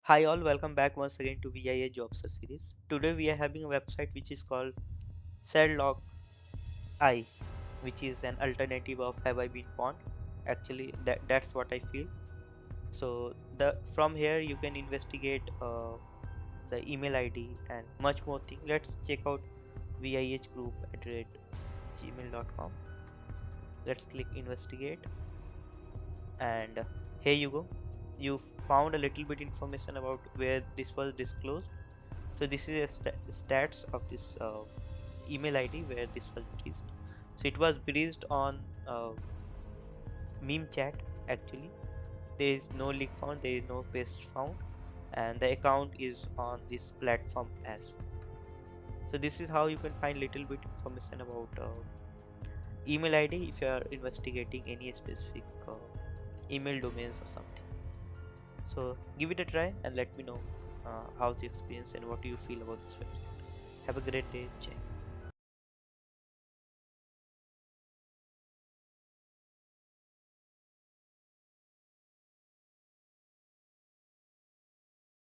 Hi all, welcome back once again to VIH Jobs series. Today we are having a website which is called Sedlock I, which is an alternative of Have I Been Pawned. Actually, that's what I feel. So the from here you can investigate the email ID and much more thing. Let's check out vihgroup@gmail.com. Let's click investigate, and here you go. You found a little bit information about where this was disclosed. So this is a stats of this email ID where this was breached. So it was breached on meme chat. Actually, there is no leak found, there is no paste found, and the account is on this platform as well. So this is how you can find little bit information about email ID if you are investigating any specific email domains or something. So give it a try and let me know how's the experience and what do you feel about this website. Have a great day. Jai.